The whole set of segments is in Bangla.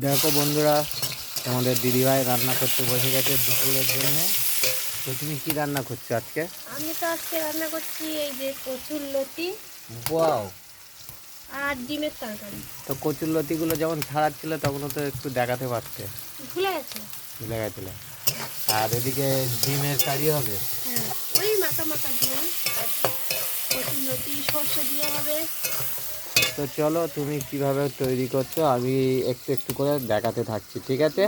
দেখো বন্ধুরা, তোমাদের দিদিভাই রান্না করতে বসে গেছে দুপুরের জন্য। তো তুমি কি রান্না করছো আজকে? আমি তো আজকে রান্না করছি এই যে কচুর লতি ওয়াও! আর ডিমের তরকারি। তো কচুর লতিগুলো যখন ছাড়াচ্ছিল তখন তো একটু দেখাতে পারতে। ভুলে গেছে? ভুলে গেছিলে। আর এদিকে ডিমের কারি হবে। হ্যাঁ, ওই মাখা মাখা ডিম আর কচুর লতি সর্ষে দিয়ে হবে। তো চলো, তুমি কিভাবে তৈরি করছো আমি একটু একটু করে দেখাতে থাকছি, ঠিক আছে?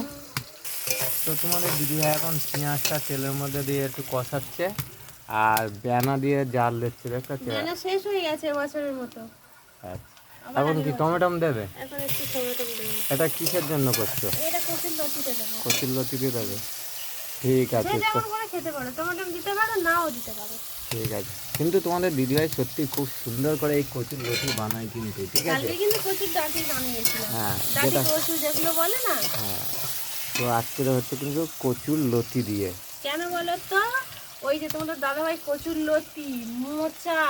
তো তোমাদের দিদিভাই এখন পেঁয়াজটা তেলের মধ্যে দিয়ে একটু কষাচ্ছে আর বেনা দিয়ে জাল দিচ্ছে, দেখতে পাচ্ছ? বেনা শেষ হয়ে গেছে বছরের মতো। আচ্ছা, আবার এখন আগের কি বছর। টমেটো দেবে? এখন একটু টমেটো দেবো। এটা কিসের জন্য করছো? এটা কচুর লতিতে দেবো। কচুর লতিতে দেবে? ঠিক যে আছে। তো যেমন করে খেতে পারো, টমেটো দিতে পারো, নাও দিতে পারো। ঠিক আছে, কিন্তু তোমাদের দিদিভাই সত্যি খুব সুন্দর করে এই কচুর লতি বানায় কিন্তু, ঠিক আছে? কালকে কিন্তু কচুর ডাঁটি বানিয়েছিলাম। হ্যাঁ, ডাঁটি যেটা কচু যেগুলো বলে না। হ্যাঁ, তো আজকে হচ্ছে কিন্তু কচুর লতি দিয়ে। কেন বলো তো? ওই যে তোমাদের দাদাভাই কচুর লতি, মোচা,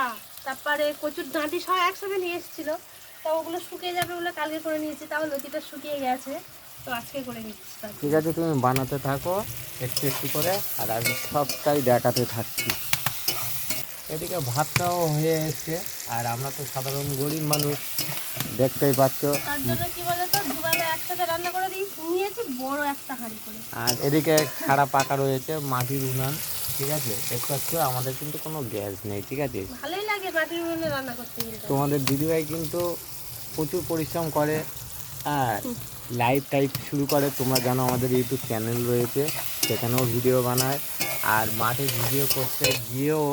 তারপরে কচুর ডাঁটি সব একসাথে নিয়ে এসেছিল। তা ওগুলো শুকিয়ে যাবে বলে কালকে করে নিয়েছি, তাও লতিটা শুকিয়ে গেছে, তো আজকে করে নিচ্ছি তার ঠিক জন্য। আছে, তুমি বানাতে থাকো একটু একটু করে, আর আমি সবটাই দেখাতে থাকছি। এদিকে ভাতটাও হয়ে এসছে, আর আমরা তো সাধারণ গরিব মানুষ, দেখতেই পাচ্ছ। তার জন্য কি বলতো, দুবেলা একসাথে রান্না করে নিয়েছি বড় একটা হাঁড়ি করে। আর এদিকে খাড়া পাকা রয়েছে মাটির উনান, ঠিক আছে? দেখতে পাচ্ছ আমাদের কিন্তু কোনো গ্যাস নেই, ঠিক আছে? ভালোই লাগে মাটির উনুনে রান্না করতে কিন্তু। তোমাদের দিদিভাই কিন্তু প্রচুর পরিশ্রম করে, হ্যাঁ। হুম। লাইভ টাইপ শুরু করে, তোমরা জানো আমাদের ইউটিউব চ্যানেল রয়েছে, সেখানেও ভিডিও বানায়। আর মাঠে ভিডিও করতে গিয়েও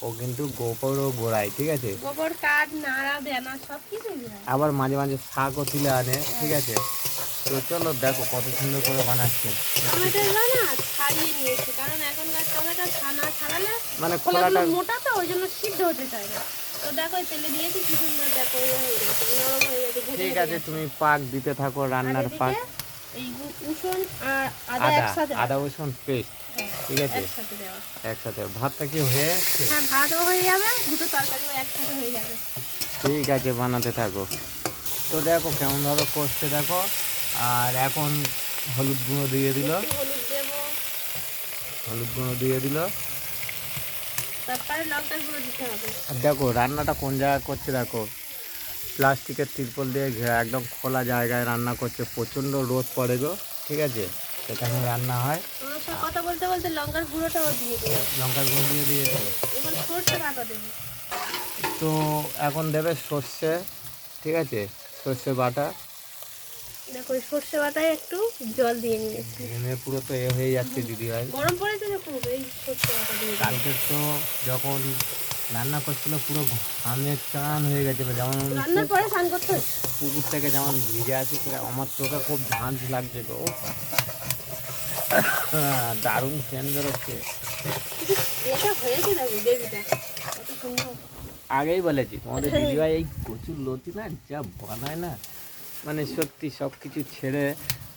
ও কিন্তু গোবরও গোড়ায়, ঠিক আছে? গোবর কাঠ নাড়া দেনা সব কিছুই দেয়। আবার মাঝে মাঝে শাকও তুলে আনে, ঠিক আছে? তো চলো দেখো কত সুন্দর করে বানাচ্ছে। টমেটোগুলো না ছাড়িয়ে নিয়েছি, কারণ এখনকার টমেটো ছানা ছাড়ালে মানে খোলাগুলো খোলাটা মোটা, তো ওই জন্য সিদ্ধ হতে চায় না। তো দেখো এই তেলে দিয়েছি কি সুন্দর, দেখো ইয়ে হয়ে গেছে, নরম হয়ে গেছে, ঘেটে ঠিক ঘেটে আছে, গেছে। তুমি পাক দিতে থাকো, আর রান্নার এদিকে পাক। এই রসুন আর আদা আদা একসাথে আদা বাটা। রসুন পেস্ট, হ্যাঁ, ঠিক আছে? একসাথে দেওয়া। একসাথে ভাতটা কি হয়ে এসছে? হ্যাঁ, ভাতও হয়ে যাবে, দুটো তরকারিও একসাথে হয়ে যাবে। ঠিক আছে, বানাতে থাকো। তো দেখো কেমনভাবে কষতে দেখো। আর এখন হলুদ গুঁড়ো দিয়ে দিল, একটু হলুদ দেবো, হলুদ গুঁড়ো দিয়ে দিল। তারপরে লঙ্কার গুঁড়ো দিতে হবে। আর দেখো রান্নাটা কোন জায়গায় করছে, দেখো প্লাস্টিকের তিরপল দিয়ে ঘেরা, একদম খোলা জায়গায় রান্না করছে, প্রচণ্ড রোদ পড়ে গো, ঠিক আছে? সেখানে রান্না হয়। তোমার সাথে কথা বলতে বলতে লঙ্কার গুঁড়োটাও দিয়ে দিলাম। লঙ্কার গুঁড়ো দিয়ে দিয়েছে। এবার সর্ষে বাটা দেবো। তো এখন দেবে সর্ষে, ঠিক আছে? সর্ষে বাটা। দেখো এই সর্ষে বাটায় একটু জল দিয়ে নিয়েছি। ঘেমে পুরো তো হয়ে যাচ্ছে দিদিভাই। গরম পড়েছে যে খুব, এই সর্ষে বাটা দিয়ে দিলাম। কালকে তো যখন রান্না করছিল পুরো ঘামে চান হয়ে গেছে, যেমন রান্নার পরে স্নান করতে হয়। পুকুর থেকে যেমন ভিজে আছে, আমার চোখে খুব ঝাঁঝ লাগছে গো। দারুণ ফ্যান বেরোচ্ছে। এটা হয়েছে, দেখো বেবিটা কত সুন্দর। আগেই বলেছি তোমাদের দিদিভাই এই কচুর লতি না যা বানায় না, মানে সত্যি সব কিছু ছেড়ে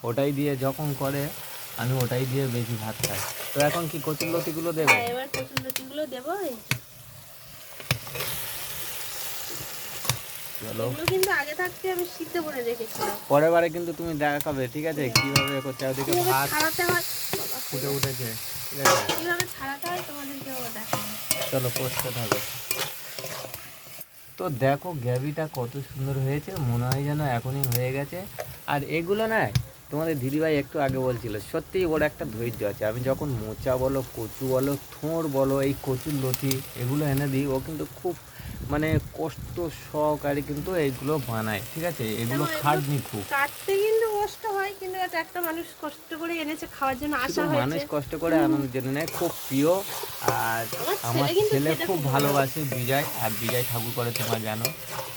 ওটাই দিয়ে যখন করে, আমি ওটাই দিয়ে বেশি ভাত খাই। তো এখন কি কচুর লতিগুলো দেবে? হ্যাঁ, এবার কচুর লতিগুলো দেবো। চলো, এগুলো কিন্তু আগে থাকতে আমি সিদ্ধ করে রেখেছিলাম। পরের বারে কিন্তু তুমি দেখাবে, ঠিক আছে? কিভাবে করছে। ওদিকে কিভাবে ভাত ছাড়াতে হয়, বাবা, ফুটে উঠেছে, ঠিক আছে? কিভাবে ছাড়াতে হয় তোমাদেরকেও দেখাবো। চলো কষতে থাকো। তো দেখো গ্রেভিটা কত সুন্দর হয়েছে, মনে হয় যেন এখনই হয়ে গেছে। আর এগুলো না, তোমাদের দিদিভাই একটু আগে বলছিল, সত্যিই ওর একটা ধৈর্য আছে। আমি যখন মোচা বলো, কচু বলো, থোঁড় বলো, এই কচুর লতি এগুলো এনে দিই, ও কিন্তু খুব মানে কষ্ট সহকারে কিন্তু এইগুলো বানায়, ঠিক আছে? এগুলো দেখো, এগুলো খাটনি খুব। কাটতে কিন্তু কষ্ট হয়, কিন্তু এটা একটা মানুষ কষ্ট করে এনেছে খাওয়ার জন্য, শুধু আশা হয়েছে। মানুষ কষ্ট করে আনন্দের জন্য নেয়, খুব প্রিয়। আর আমার ছেলে কিন্তু ছেলে খেতে খুব খুব ভালোবাসে বিজয়, আর বিজয় ঠাকুর করে তোমরা জানো।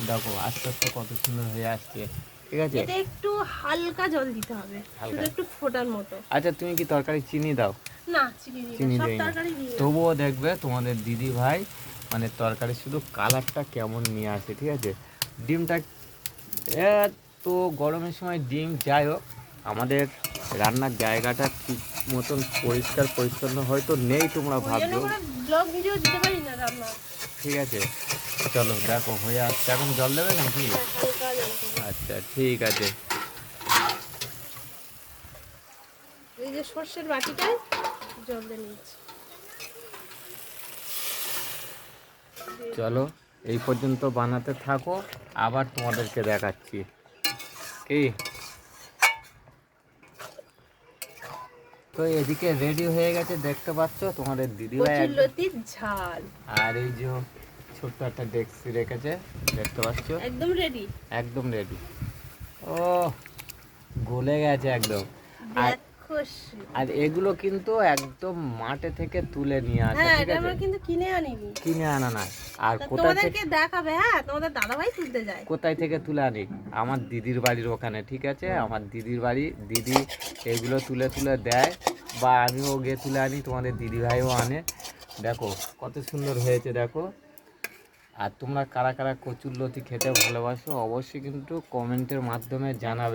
দেখো আস্তে আস্তে কত সুন্দর হয়ে আসছে, ঠিক আছে? এটা একটু হালকা জল দিতে হবে, হালকা। শুধু একটু ফোটার মতো। আচ্ছা, তুমি কি তরকারি চিনি দাও? না, চিনি দিই না, চিনি সব দেই না, তরকারি দিই না। তবুও দেখবে তোমাদের দিদি ভাই মানে তরকারি শুধু কালারটা কেমন নিয়ে আসে, ঠিক আছে? ডিমটা তো গরমের সময় ডিম, যাই হোক আমাদের রান্নার জায়গাটা ঠিক মতন পরিষ্কার পরিচ্ছন্ন হয়তো নেই, তোমরা ওই জন্য ভাবছো, করে ব্লগ ভিডিও দিতে পারি না রান্না। ঠিক আছে? চলো দেখো হয়ে আসছে, এখন জল দেবে নাকি? হ্যাঁ, হালকা জল দেবো। আচ্ছা ঠিক আছে। এই যে সর্ষের বাটিটায় জল দিয়ে নিয়েছি। চলো এই পর্যন্ত বানাতে থাকো, আবার তোমাদেরকে দেখাচ্ছি। কি তো এদিকে রেডি হয়ে গেছে, দেখতে পাচ্ছ তোমাদের দিদিভাই কচুর লতির ঝাল আর এই যে ছোট্ট একটা ডেক্সি রেখেছে, দেখতে পাচ্ছ একদম রেডি। একদম রেডি। ও গলে গেছে একদম। আর দেখো আর এগুলো কিন্তু একদম মাঠে থেকে তুলে নিয়ে আসা, হ্যাঁ, ঠিক এটা আছে, আমরা কিন্তু কিনে আনিনি। কিনে আনা না। আর তা কোথায় তোমাদেরকে থেকে দেখাবে, হ্যাঁ তোমাদের দাদাভাই তুলতে যায়। কোথায় থেকে তুলে আনি? আমার দিদির বাড়ির ওখানে, ঠিক আছে, আমার দিদির বাড়ি, দিদি এগুলো তুলে তুলে দেয়, বা আমিও গিয়ে তুলে আনি, তোমাদের দিদিভাইও আনে। দেখো কত সুন্দর হয়েছে দেখো। আর তোমরা কারা কারা কচুর লতি খেতে ভালোবাসো অবশ্যই কিন্তু কমেন্টের মাধ্যমে জানাবে।